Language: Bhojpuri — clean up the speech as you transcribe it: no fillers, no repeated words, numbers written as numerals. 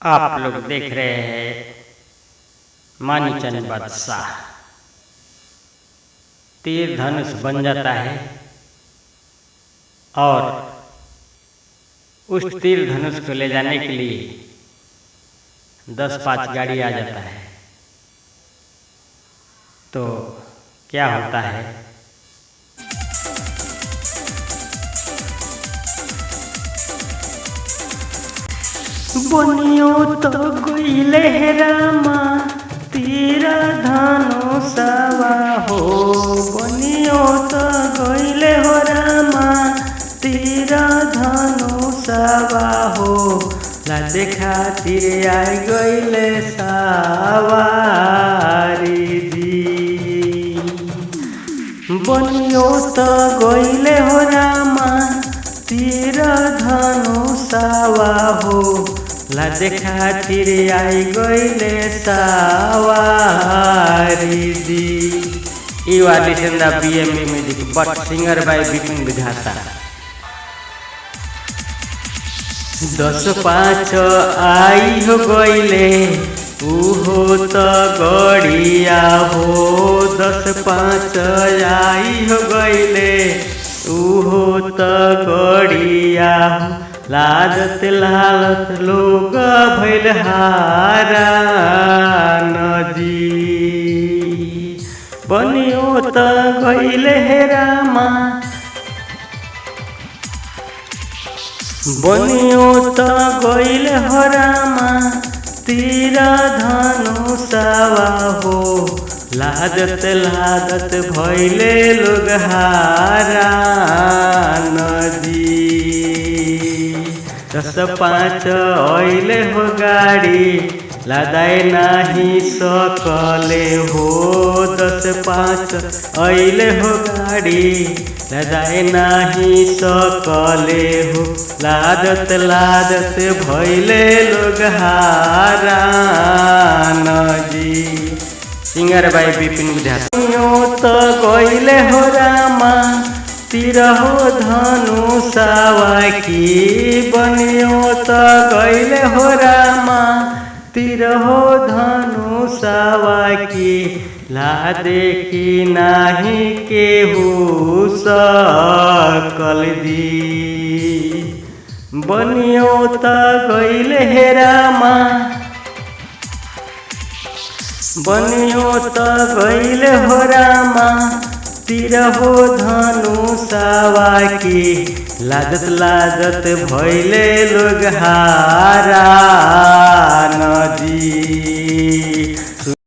आप लोग देख रहे हैं मानीचंद बादशाह। तीर धनुष बन जाता है और उस तीर धनुष को ले जाने के लिए 10-5 गाड़ी आ जाता है। तो क्या होता है, बनियो तो गइले हे रामा तीर धनुषवा हो, बनियो तो गइले हो रामा तीर धनुषवा हो, लादे खातिर आई गइले सवारी जी। बनियो तो गइले हो रामा तीर धनुषवा हो, लादे खातिर आई गइले सवारी जी। You are listening to BME music, but singer by Bipin Bidhata। 10-5 आई हो गइले उहो तो गड़िया हो, 10-5 आई हो गइले उहो तो गड़िया हो, लादत लालत लोग भइल हारान जी। बनियो त गइले हे रामा, बनियो त गइले हो रामा तीर धनुषवा हो, लादत लादत भइले लोग हारान जी। 10-5 अइले हो गाड़ी लादाए नाही सकले हो, 10-5 अइले हो गाड़ी लादाए नाही सकले हो, लादत लादत भइले लोग हारान जी। सिंगर बाई बिपिन बिधाता। तो गइले हो रामा तीर हो धनुषवा की, बनियो तो गइले हो रामा तीर हो धनुषवा की, लादे की नाही केहू सकल दी। बनियो तो गइले हे रामा, बनियो तो गइले हो रामा तीर हो धनुषवा की, लादत लादत भइले लोग हारान जी।